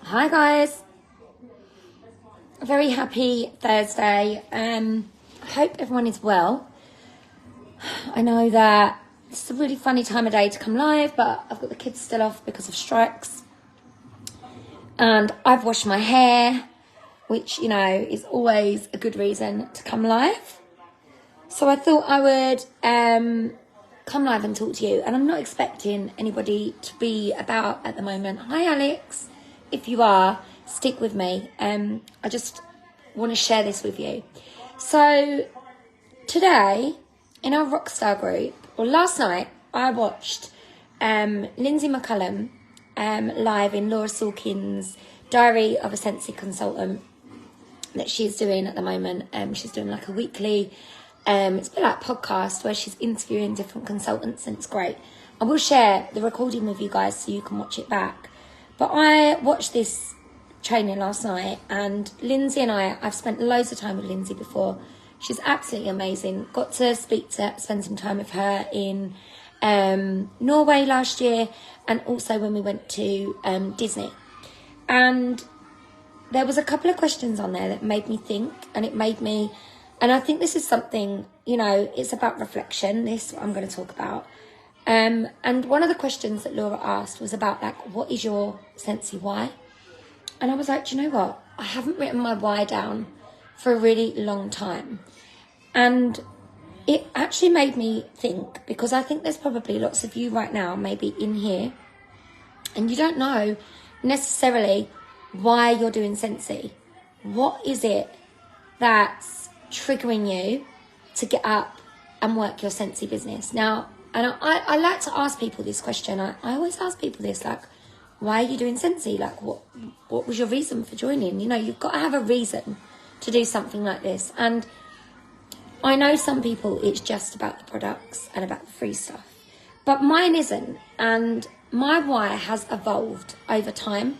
Hi guys, a very happy Thursday. I hope everyone is well. I know that it's a really funny time of day to come live, but I've got the kids still off because of strikes. And I've washed my hair, which, you know, is always a good reason to come live. So I thought I would come live and talk to you. And I'm not expecting anybody to be about at the moment. Hi Alex. If you are, stick with me. I just want to share this with you. So today, in our Rockstar group, or last night, I watched Lindsay McCullum live in Laura Sorkin's Diary of a Scentsy Consultant that she's doing at the moment. She's doing like a weekly, it's a bit like a podcast where she's interviewing different consultants, and it's great. I will share the recording with you guys so you can watch it back. But I watched this training last night, and Lindsay and I've spent loads of time with Lindsay before. She's absolutely amazing. Got to spend some time with her in Norway last year, and also when we went to Disney. And there was a couple of questions on there that made me think, and and I think this is something, you know, it's about reflection. This is what I'm going to talk about. And one of the questions that Laura asked was about, like, what is your Scentsy why? And I was like, do you know what? I haven't written my why down for a really long time. And it actually made me think, because I think there's probably lots of you right now, maybe in here, and you don't know necessarily why you're doing Scentsy. What is it that's triggering you to get up and work your Scentsy business? Now, and I like to ask people this question. I always ask people this, like, why are you doing Scentsy? Like, what was your reason for joining? You know, you've got to have a reason to do something like this. And I know some people, it's just about the products and about the free stuff. But mine isn't. And my why has evolved over time,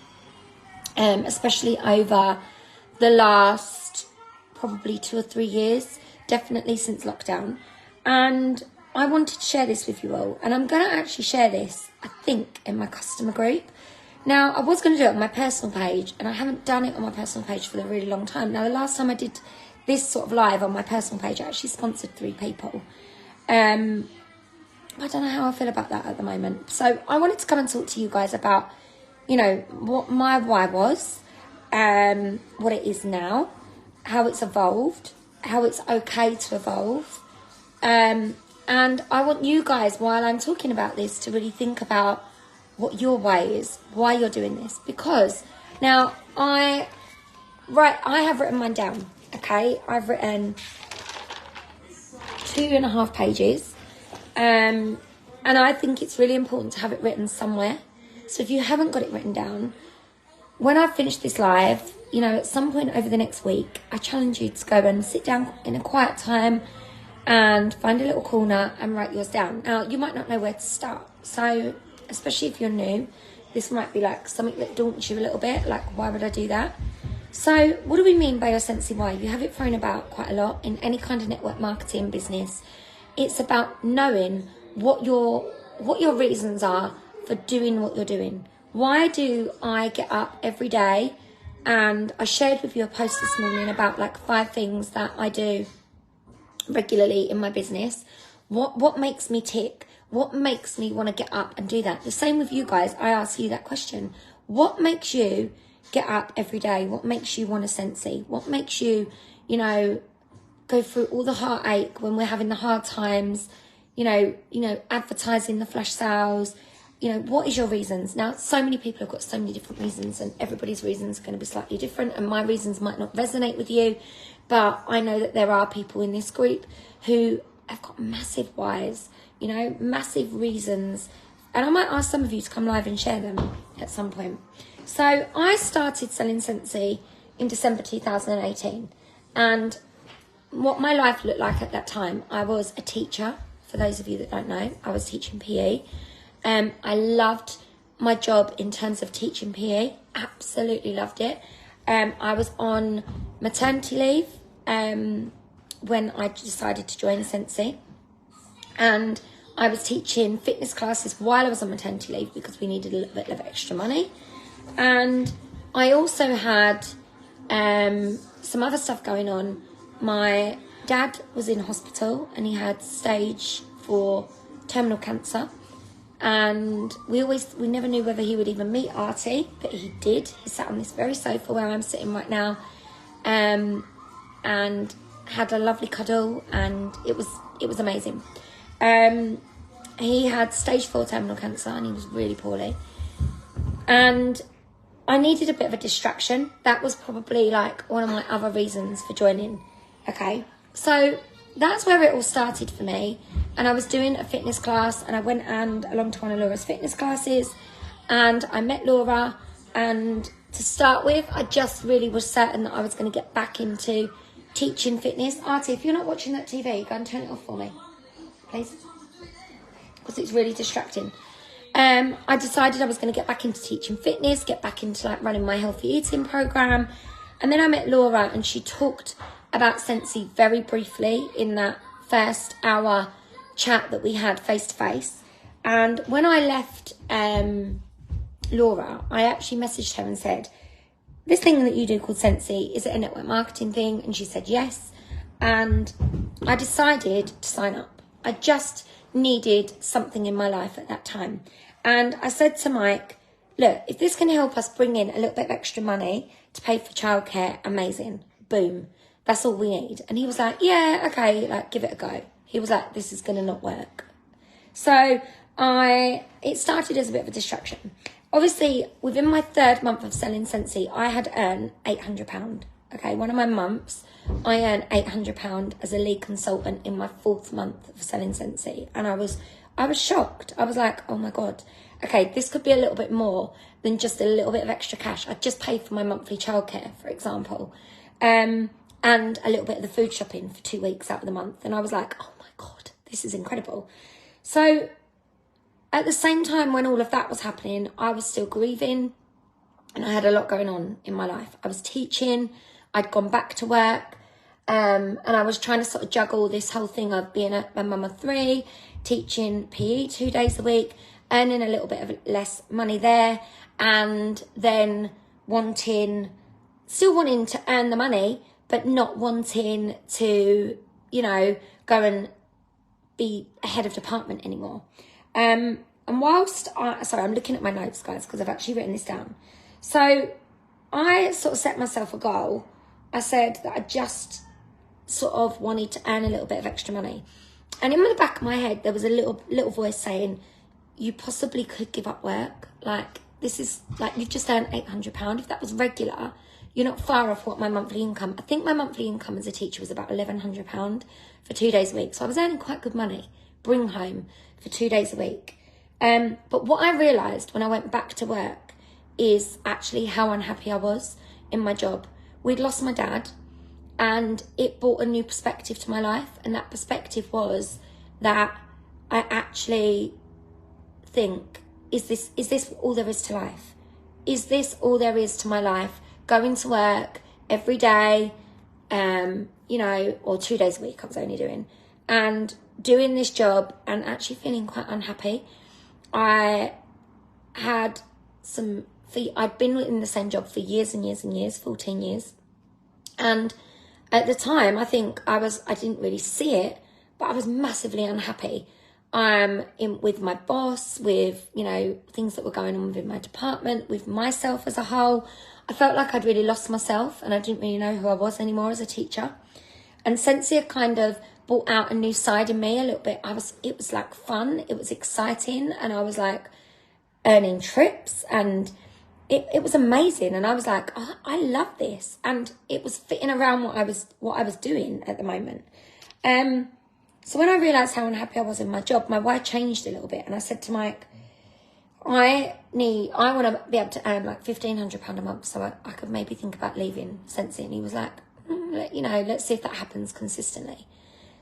especially over the last probably 2 or 3 years, definitely since lockdown. And I wanted to share this with you all, and I'm going to actually share this, I think, in my customer group. Now, I was going to do it on my personal page, and I haven't done it on my personal page for a really long time. Now, the last time I did this sort of live on my personal page, I actually sponsored 3 people. I don't know how I feel about that at the moment. So I wanted to come and talk to you guys about, you know, what my why was, what it is now, how it's evolved, how it's okay to evolve. And I want you guys, while I'm talking about this, to really think about what your why is, why you're doing this. Because now I have written mine down, okay? I've written 2.5 pages. And I think it's really important to have it written somewhere. So if you haven't got it written down, when I finish this live, you know, at some point over the next week, I challenge you to go and sit down in a quiet time and find a little corner and write yours down. Now, you might not know where to start. So, especially if you're new, this might be like something that daunts you a little bit, like, why would I do that? So, what do we mean by your Scentsy why? You have it thrown about quite a lot in any kind of network marketing business. It's about knowing what your reasons are for doing what you're doing. Why do I get up every day? And I shared with you a post this morning about like 5 things that I do regularly in my business. What makes me tick? What makes me want to get up and do that? The same with you guys. I ask you that question. What makes you get up every day? What makes you want to Scentsy? What makes you, you know, go through all the heartache when we're having the hard times, you know, advertising the flash sales? You know, what is your reasons? Now, so many people have got so many different reasons, and everybody's reasons are going to be slightly different, and my reasons might not resonate with you. But I know that there are people in this group who have got massive whys, you know, massive reasons. And I might ask some of you to come live and share them at some point. So I started selling Scentsy in December 2018. And what my life looked like at that time, I was a teacher. For those of you that don't know, I was teaching PE. I loved my job in terms of teaching PE. Absolutely loved it. I was on maternity leave when I decided to join Scentsy, and I was teaching fitness classes while I was on maternity leave because we needed a little bit of extra money. And I also had some other stuff going on. My dad was in hospital and he had stage 4 terminal cancer. And we never knew whether he would even meet Artie, but he did. He sat on this very sofa where I'm sitting right now, and had a lovely cuddle, and it was amazing. He had stage 4 terminal cancer and he was really poorly. And I needed a bit of a distraction. That was probably like one of my other reasons for joining. Okay, so that's where it all started for me. And I was doing a fitness class, and I went along to one of Laura's fitness classes, and I met Laura. And to start with, I just really was certain that I was going to get back into teaching fitness. Artie, if you're not watching that TV, go and turn it off for me, please, because it's really distracting. I decided I was going to get back into teaching fitness, get back into like running my healthy eating program. And then I met Laura, and she talked about Scentsy very briefly in that first hour chat that we had face to face. And when I left Laura, I actually messaged her and said, this thing that you do called Scentsy, is it a network marketing thing? And she said yes. And I decided to sign up. I just needed something in my life at that time. And I said to Mike, look, if this can help us bring in a little bit of extra money to pay for childcare, amazing. Boom. That's all we need. And he was like, yeah, okay, like give it a go. He was like, this is going to not work. So it started as a bit of a distraction. Obviously, within my 3rd month of selling Scentsy, I had earned £800. Okay, one of my months, I earned £800 as a lead consultant in my 4th month of selling Scentsy. And I was shocked. I was like, oh my God, okay, this could be a little bit more than just a little bit of extra cash. I just paid for my monthly childcare, for example. And a little bit of the food shopping for 2 weeks out of the month. And I was like, oh my God, this is incredible. So at the same time when all of that was happening, I was still grieving, and I had a lot going on in my life. I was teaching, I'd gone back to work, and I was trying to sort of juggle this whole thing of being a mum of 3, teaching PE 2 days a week, earning a little bit of less money there, and then still wanting to earn the money, but not wanting to, go and be a head of department anymore. And whilst I'm looking at my notes, guys, because I've actually written this down. So I sort of set myself a goal. I said that I just sort of wanted to earn a little bit of extra money. And in the back of my head, there was a little voice saying, you possibly could give up work. Like, this is, like, you've just earned £800. If that was regular, you're not far off what my monthly income. I think my monthly income as a teacher was about £1,100 for 2 days a week. So I was earning quite good money, bring home for 2 days a week. But what I realised when I went back to work is actually how unhappy I was in my job. We'd lost my dad, and it brought a new perspective to my life. And that perspective was that I actually think, is this all there is to life? Is this all there is to my life? Going to work every day, or 2 days a week I was only doing, and doing this job and actually feeling quite unhappy. I had I'd been in the same job for years and years and years, 14 years. And at the time, I think I didn't really see it, but I was massively unhappy. With my boss, with, things that were going on within my department, with myself as a whole. I felt like I'd really lost myself, and I didn't really know who I was anymore as a teacher. And Scentsy had kind of brought out a new side in me a little bit. It was like fun, it was exciting, and I was like earning trips, and it was amazing. And I was like, oh, I love this, and it was fitting around what I was doing at the moment. So when I realised how unhappy I was in my job, my why changed a little bit, and I said to Mike, I want to be able to earn like £1,500 a month, so I could maybe think about leaving Scentsy. And he was like, let's see if that happens consistently.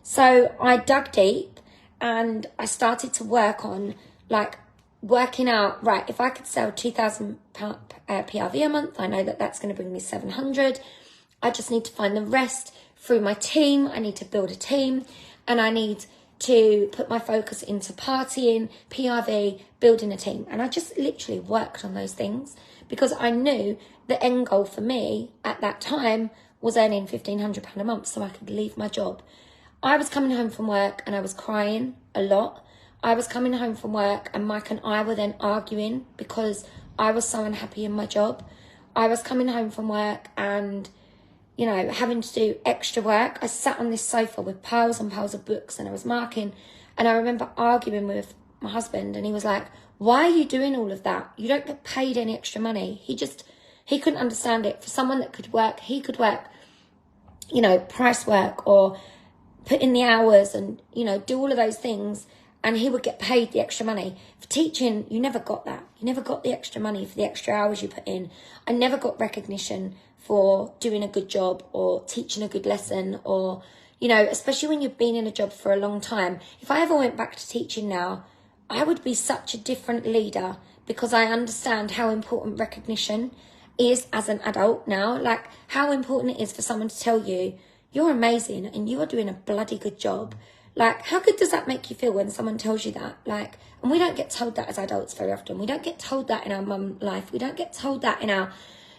So I dug deep, and I started to work on working out, right, if I could sell £2,000 PRV a month, I know that that's going to bring me 700. I just need to find the rest through my team. I need to build a team, and I need to put my focus into partying, PRV, building a team. And I just literally worked on those things because I knew the end goal for me at that time was earning £1,500 a month so I could leave my job. I was coming home from work and I was crying a lot. I was coming home from work and Mike and I were then arguing because I was so unhappy in my job. I was coming home from work and, you know, having to do extra work. I sat on this sofa with piles and piles of books and I was marking. And I remember arguing with my husband and he was like, why are you doing all of that? You don't get paid any extra money. He couldn't understand it. For someone that could work, he could work, you know, price work or put in the hours and, you know, do all of those things and he would get paid the extra money. For teaching, you never got that. You never got the extra money for the extra hours you put in. I never got recognition for doing a good job or teaching a good lesson or, you know, especially when you've been in a job for a long time. If I ever went back to teaching now, I would be such a different leader because I understand how important recognition is as an adult now. Like how important it is for someone to tell you, you're amazing and you are doing a bloody good job. Like, how good does that make you feel when someone tells you that? Like, and we don't get told that as adults very often. We don't get told that in our mum life. We don't get told that in our,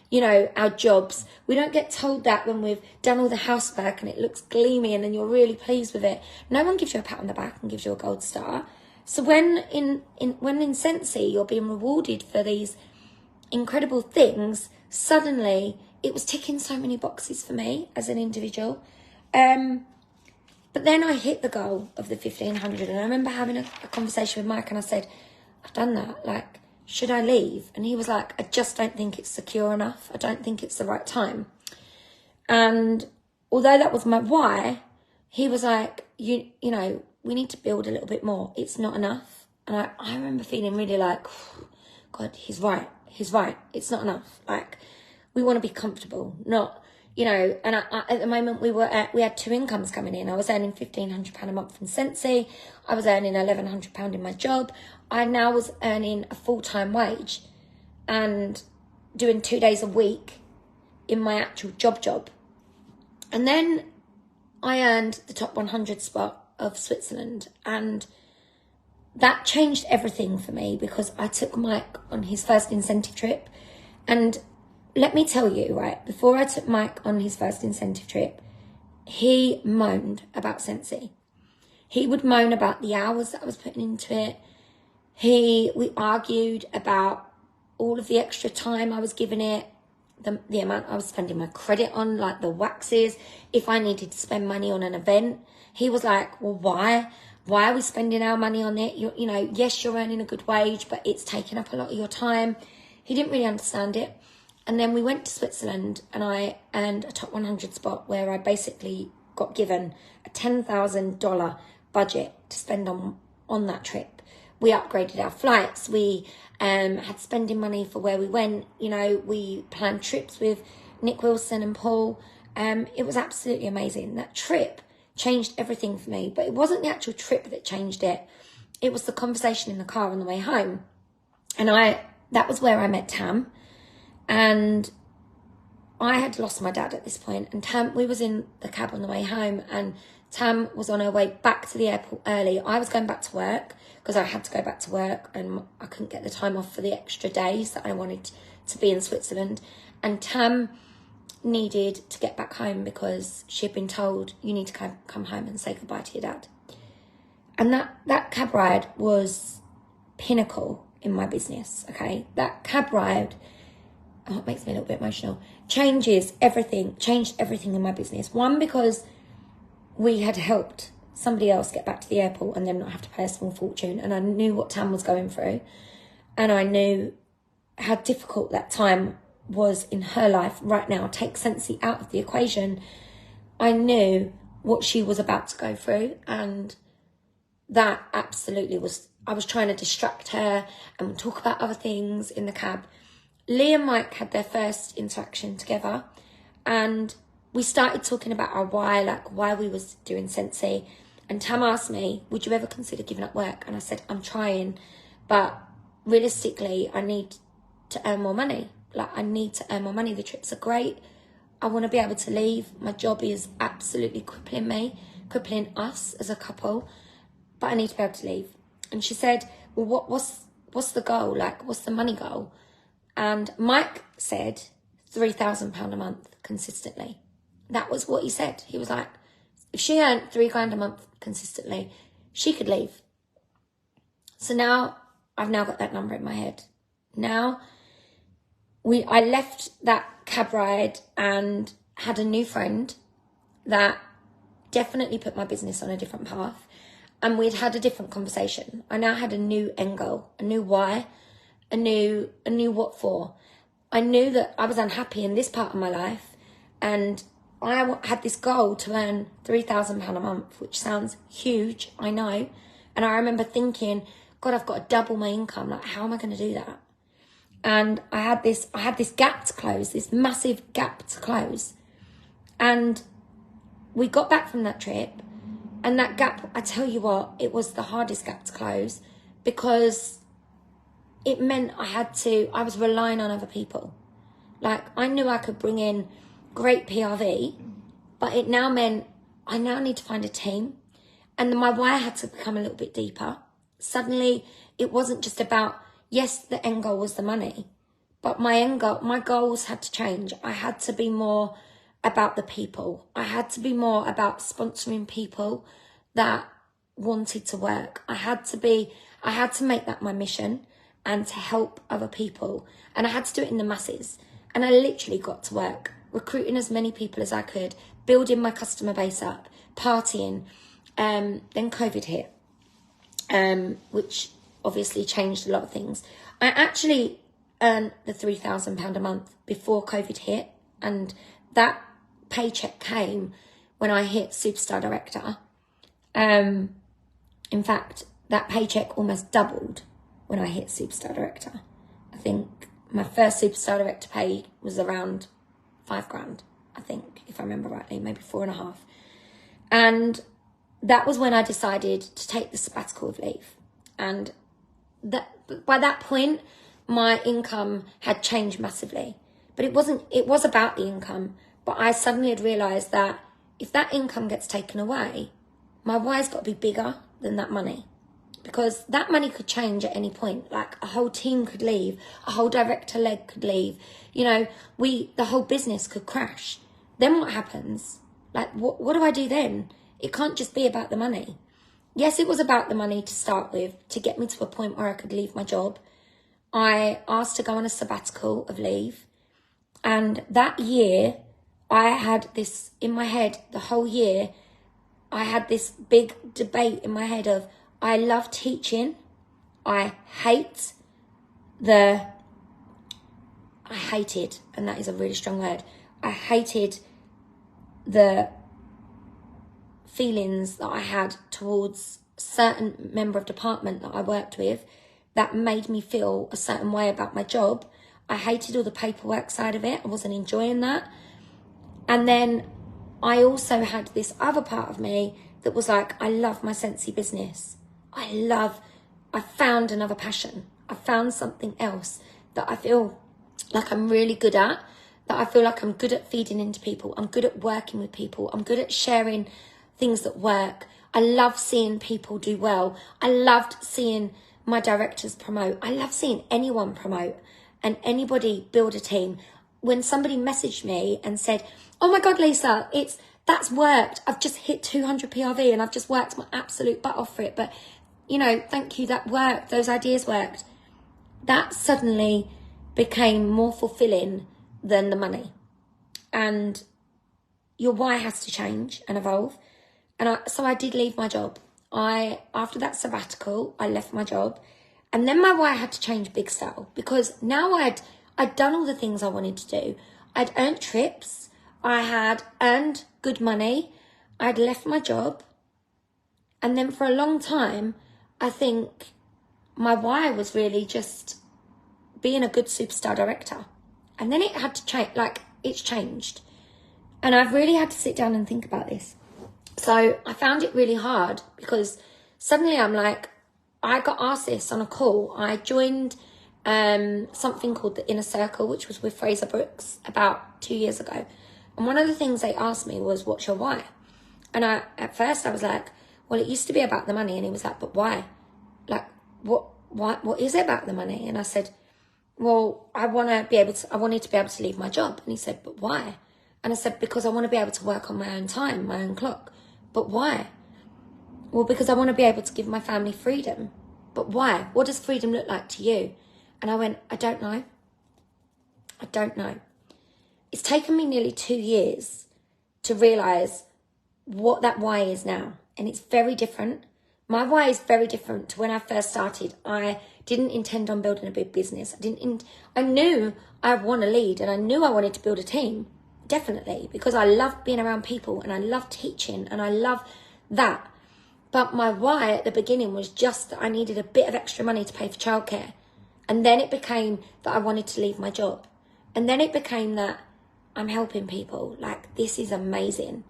you know, our jobs. We don't get told that when we've done all the housework and it looks gleaming and you're really pleased with it. No one gives you a pat on the back and gives you a gold star. So when in Scentsy you're being rewarded for these incredible things, suddenly it was ticking so many boxes for me as an individual. But then I hit the goal of the 1,500 and I remember having a conversation with Mike and I said, I've done that, like, should I leave? And he was like, I just don't think it's secure enough. I don't think it's the right time. And although that was my why, he was like, you know, we need to build a little bit more. It's not enough. And I remember feeling really like, God, he's right. It's not enough. Like, we want to be comfortable, not, you know, and at the moment we had two incomes coming in. I was earning £1,500 a month from Scentsy. I was earning £1,100 in my job. I now was earning a full-time wage and doing 2 days a week in my actual job. And then I earned the top 100 spot of Switzerland, and that changed everything for me because I took Mike on his first incentive trip. And let me tell you, right, before I took Mike on his first incentive trip, he moaned about Scentsy. He would moan about the hours that I was putting into it. We argued about all of the extra time I was giving it, the amount I was spending my credit on, like the waxes. If I needed to spend money on an event, he was like, well, why? Why are we spending our money on it? You know, yes, you're earning a good wage, but it's taking up a lot of your time. He didn't really understand it. And then we went to Switzerland and I earned a top 100 spot where I basically got given a $10,000 budget to spend on that trip. We upgraded our flights. We had spending money for where we went. You know, we planned trips with Nick Wilson and Paul. It was absolutely amazing. That trip changed everything for me, but it wasn't the actual trip that changed it. It was the conversation in the car on the way home. And that was where I met Tam. And I had lost my dad at this point, and Tam, we was in the cab on the way home, and Tam was on her way back to the airport early. I was going back to work because I had to go back to work and I couldn't get the time off for the extra days that I wanted to be in Switzerland. And Tam needed to get back home because she had been told, you need to come home and say goodbye to your dad. And that cab ride was pinnacle in my business, okay? That cab ride, oh, it makes me a little bit emotional, changed everything in my business. One, because we had helped somebody else get back to the airport and them not have to pay a small fortune. And I knew what Tam was going through. And I knew how difficult that time was in her life right now. Take Scentsy out of the equation. I knew what she was about to go through. And that absolutely was, I was trying to distract her and talk about other things in the cab. Lee and Mike had their first interaction together and we started talking about our why, like why we was doing Scentsy. And Tam asked me, would you ever consider giving up work? And I said, I'm trying, but realistically, I need to earn more money. Like, I need to earn more money. The trips are great. I want to be able to leave. My job is absolutely crippling us as a couple, but I need to be able to leave. And she said, well, what's the goal? Like, what's the money goal? And Mike said £3,000 a month consistently. That was what he said. He was like, if she earned £3,000 a month consistently, she could leave. So now I've now got that number in my head. Now I left that cab ride and had a new friend that definitely put my business on a different path. And we'd had a different conversation. I now had a new end goal, a new why, a new what for. I knew that I was unhappy in this part of my life, and I had this goal to earn £3,000 a month, which sounds huge, I know. And I remember thinking, God, I've got to double my income. Like, how am I going to do that? And I had this gap to close, this massive gap to close. And we got back from that trip, and that gap, I tell you what, it was the hardest gap to close, because it meant I was relying on other people. Like, I knew I could bring in great PRV, but it now meant I now need to find a team. And my why had to become a little bit deeper. Suddenly, it wasn't just about, yes, the end goal was the money, but my goals had to change. I had to be more about the people. I had to be more about sponsoring people that wanted to work. I had to make that my mission, and to help other people. And I had to do it in the masses. And I literally got to work, recruiting as many people as I could, building my customer base up, partying. Then COVID hit, which obviously changed a lot of things. I actually earned the £3,000 a month before COVID hit, and that paycheck came when I hit Superstar Director. In fact, that paycheck almost doubled when I hit Superstar Director. I think my first Superstar Director pay was around £5,000, I think, if I remember rightly, maybe 4.5. And that was when I decided to take the sabbatical of leave. And by that point, my income had changed massively. But it was about the income. But I suddenly had realised that if that income gets taken away, my why's got to be bigger than that money. Because that money could change at any point. Like, a whole team could leave, a whole director leg could leave. You know, the whole business could crash. Then what happens? Like, what do I do then? It can't just be about the money. Yes, it was about the money to start with, to get me to a point where I could leave my job. I asked to go on a sabbatical of leave. And that year, I had this in my head, the whole year, I had this big debate in my head of, I love teaching. I hated, and that is a really strong word, I hated the feelings that I had towards a certain member of department that I worked with that made me feel a certain way about my job. I hated all the paperwork side of it. I wasn't enjoying that. And then I also had this other part of me that was like, I love my Scentsy business. I found another passion. I found something else that I feel like I'm really good at, that I feel like I'm good at feeding into people. I'm good at working with people. I'm good at sharing things that work. I love seeing people do well. I loved seeing my directors promote. I love seeing anyone promote and anybody build a team. When somebody messaged me and said, oh my God, Lisa, that's worked. I've just hit 200 PRV and I've just worked my absolute butt off for it. But, you know, thank you, that worked. Those ideas worked. That suddenly became more fulfilling than the money. And your why has to change and evolve. And so I did leave my job. After that sabbatical, I left my job. And then my why had to change big style, because now I'd done all the things I wanted to do. I'd earned trips. I had earned good money. I'd left my job. And then for a long time, I think my why was really just being a good Superstar Director. And then it had to change, like, it's changed. And I've really had to sit down and think about this. So I found it really hard, because suddenly I'm like, I got asked this on a call. I joined something called the Inner Circle, which was with Fraser Brooks about 2 years ago. And one of the things they asked me was, what's your why? And at first I was like, well, it used to be about the money. And he was like, but why? Like, what is it about the money? And I said, well, I wanted to be able to leave my job. And he said, but why? And I said, because I want to be able to work on my own time, my own clock. But why? Well, because I want to be able to give my family freedom. But why? What does freedom look like to you? And I went, I don't know. I don't know. It's taken me nearly 2 years to realise what that why is now. And it's very different. My why is very different to when I first started. I didn't intend on building a big business. I knew I want to lead, and I knew I wanted to build a team, definitely, because I love being around people and I love teaching and I love that. But my why at the beginning was just that I needed a bit of extra money to pay for childcare. And then it became that I wanted to leave my job. And then it became that I'm helping people. Like, this is amazing.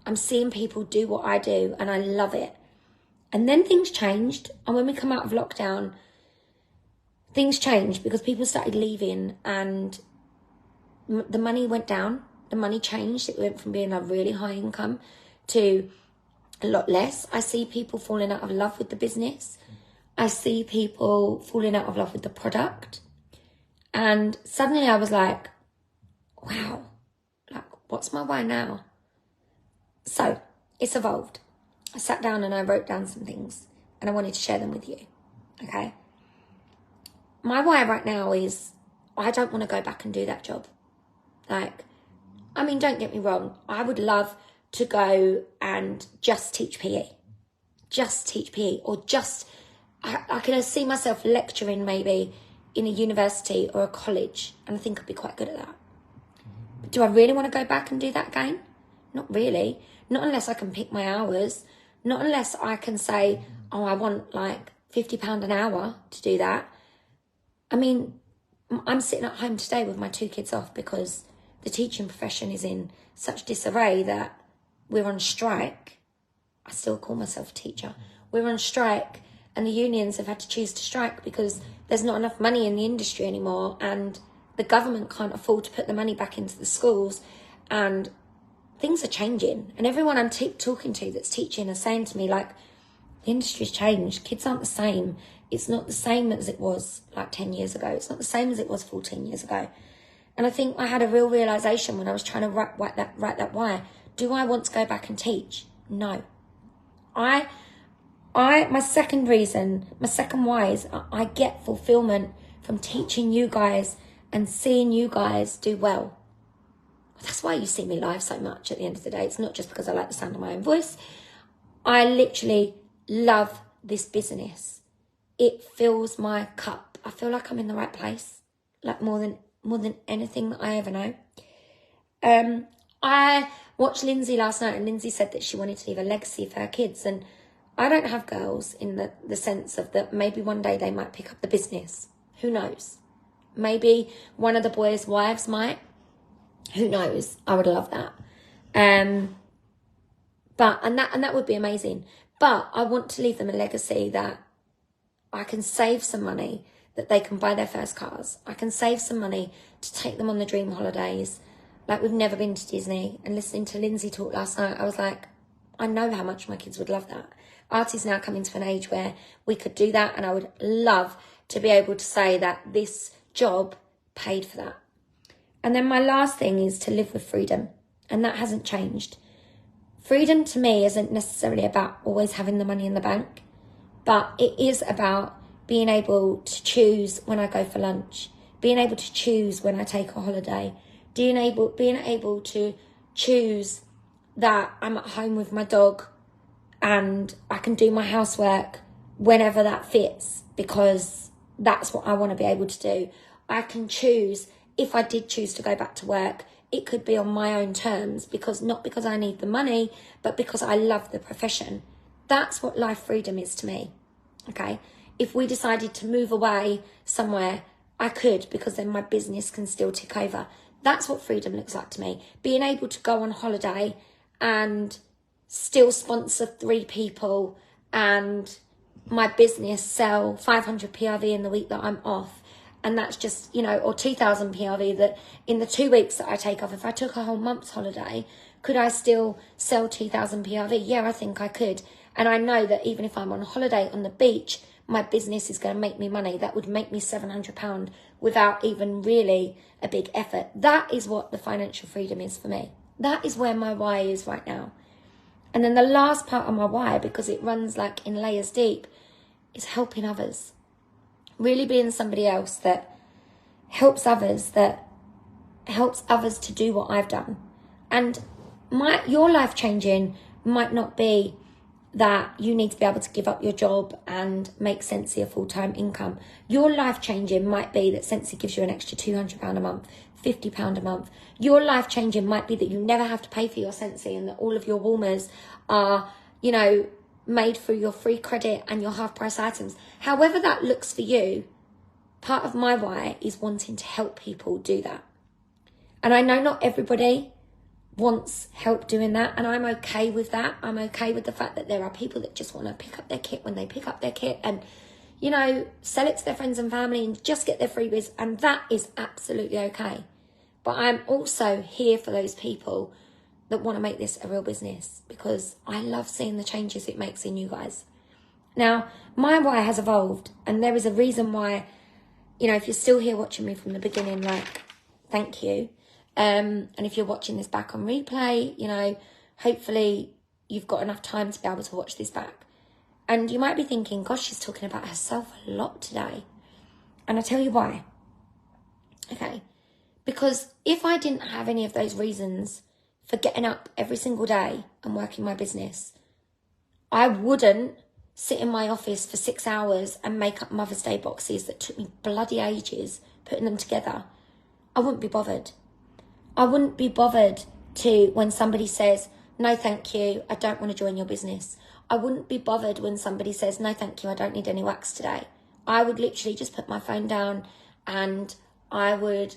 I'm seeing people do what I do and I love it. And then things changed. And when we come out of lockdown, things changed because people started leaving and the money went down. The money changed. It went from being a really high income to a lot less. I see people falling out of love with the business. I see people falling out of love with the product. And suddenly I was like, wow, like, what's my why now? So it's evolved. I sat down and I wrote down some things and I wanted to share them with you, okay? My why right now is I don't want to go back and do that job. Like, I mean, don't get me wrong. I would love to go and just teach PE. Just teach PE or just, I can see myself lecturing maybe in a university or a college, and I think I'd be quite good at that. But do I really want to go back and do that again? Not really. Not unless I can pick my hours. Not unless I can say, oh, I want like £50 an hour to do that. I mean, I'm sitting at home today with my 2 kids off because the teaching profession is in such disarray that we're on strike. I still call myself a teacher. We're on strike and the unions have had to choose to strike because there's not enough money in the industry anymore and the government can't afford to put the money back into the schools, and things are changing. And everyone I'm talking to that's teaching is saying to me, like, the industry's changed. Kids aren't the same. It's not the same as it was like 10 years ago. It's not the same as it was 14 years ago. And I think I had a real realisation when I was trying to write that why. Do I want to go back and teach? No. My second reason, my second why is I get fulfilment from teaching you guys and seeing you guys do well. That's why you see me live so much at the end of the day. It's not just because I like the sound of my own voice. I literally love this business. It fills my cup. I feel like I'm in the right place, like more than anything that I ever know. I watched Lindsay last night, and Lindsay said that she wanted to leave a legacy for her kids. And I don't have girls in the sense of that maybe one day they might pick up the business. Who knows? Maybe one of the boys' wives might. Who knows? I would love that. But that would be amazing. But I want to leave them a legacy that I can save some money, that they can buy their first cars. I can save some money to take them on the dream holidays. Like, we've never been to Disney. And listening to Lindsay talk last night, I was like, I know how much my kids would love that. Artie's now coming to an age where we could do that, and I would love to be able to say that this job paid for that. And then my last thing is to live with freedom, and that hasn't changed. Freedom to me isn't necessarily about always having the money in the bank, but it is about being able to choose when I go for lunch, being able to choose when I take a holiday, being able to choose that I'm at home with my dog and I can do my housework whenever that fits, because that's what I want to be able to do. I can choose, if I did choose to go back to work, it could be on my own terms, because not because I need the money, but because I love the profession. That's what life freedom is to me, okay? If we decided to move away somewhere, I could, because then my business can still tick over. That's what freedom looks like to me. Being able to go on holiday and still sponsor 3 people and my business sell 500 PRV in the week that I'm off. And that's just, or 2,000 PRV that in the 2 weeks that I take off, if I took a whole month's holiday, could I still sell 2,000 PRV? Yeah, I think I could. And I know that even if I'm on holiday on the beach, my business is going to make me money, that would make me £700 without even really a big effort. That is what the financial freedom is for me. That is where my why is right now. And then the last part of my why, because it runs like in layers deep, is helping others. Really being somebody else that helps others to do what I've done. And your life changing might not be that you need to be able to give up your job and make Scentsy a full-time income. Your life changing might be that Scentsy gives you an extra £200 a month, £50 a month. Your life changing might be that you never have to pay for your Scentsy and that all of your warmers are, you know, made through your free credit and your half price items. However that looks for you, part of my why is wanting to help people do that. And I know not everybody wants help doing that, and I'm okay with that. I'm okay with the fact that there are people that just want to pick up their kit when they pick up their kit and, you know, sell it to their friends and family and just get their freebies, and that is absolutely okay. But I'm also here for those people that want to make this a real business, because I love seeing the changes it makes in you guys. Now, my why has evolved, and there is a reason why, you know, if you're still here watching me from the beginning, like, thank you. And if you're watching this back on replay, you know, hopefully you've got enough time to be able to watch this back. And you might be thinking, gosh, she's talking about herself a lot today. And I'll tell you why. Okay. Because if I didn't have any of those reasons for getting up every single day and working my business, I wouldn't sit in my office for 6 hours and make up Mother's Day boxes that took me bloody ages putting them together. I wouldn't be bothered. I wouldn't be bothered to when somebody says, no, thank you, I don't want to join your business. I wouldn't be bothered when somebody says, no, thank you, I don't need any wax today. I would literally just put my phone down and I would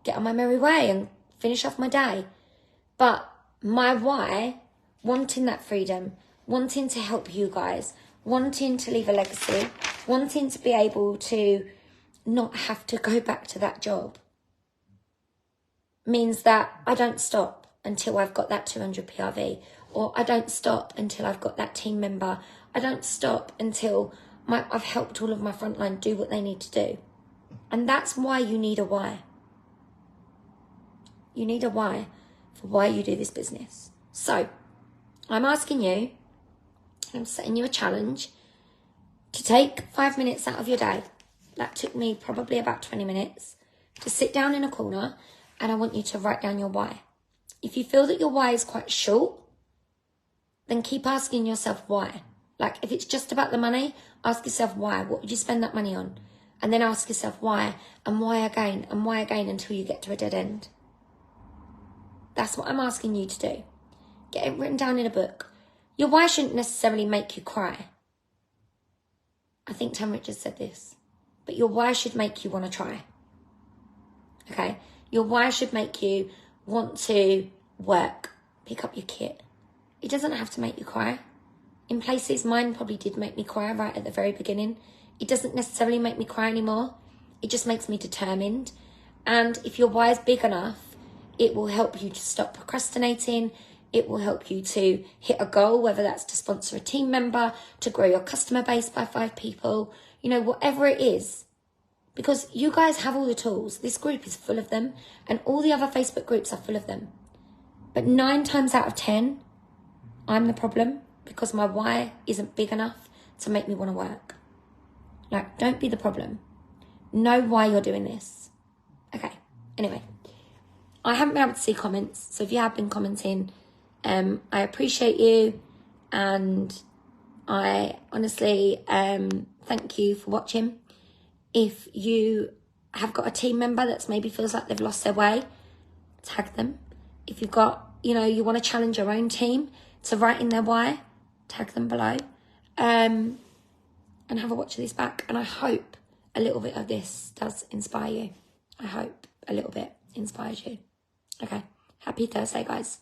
get on my merry way and finish off my day. But my why, wanting that freedom, wanting to help you guys, wanting to leave a legacy, wanting to be able to not have to go back to that job, means that I don't stop until I've got that 200 PRV, or I don't stop until I've got that team member. I don't stop until I've helped all of my frontline do what they need to do. And that's why you need a why. You need a why for why you do this business. So I'm asking you, I'm setting you a challenge to take 5 minutes out of your day. That took me probably about 20 minutes to sit down in a corner, and I want you to write down your why. If you feel that your why is quite short, then keep asking yourself why. Like if it's just about the money, ask yourself why. What would you spend that money on? And then ask yourself why, and why again, and why again, until you get to a dead end. That's what I'm asking you to do. Get it written down in a book. Your why shouldn't necessarily make you cry. I think Tam Richards said this. But your why should make you want to try. Okay? Your why should make you want to work, pick up your kit. It doesn't have to make you cry. In places, mine probably did make me cry right at the very beginning. It doesn't necessarily make me cry anymore. It just makes me determined. And if your why is big enough, it will help you to stop procrastinating. It will help you to hit a goal, whether that's to sponsor a team member, to grow your customer base by 5 people, you know, whatever it is. Because you guys have all the tools. This group is full of them, and all the other Facebook groups are full of them. But 9 times out of 10, I'm the problem because my why isn't big enough to make me want to work. Like, don't be the problem. Know why you're doing this. Okay, anyway. I haven't been able to see comments, so if you have been commenting, I appreciate you, and I honestly thank you for watching. If you have got a team member that's maybe feels like they've lost their way, tag them. If you've got, you know, you want to challenge your own team to write in their why, tag them below, and have a watch of this back. And I hope a little bit of this does inspire you. I hope a little bit inspires you. Okay, happy Thursday, guys.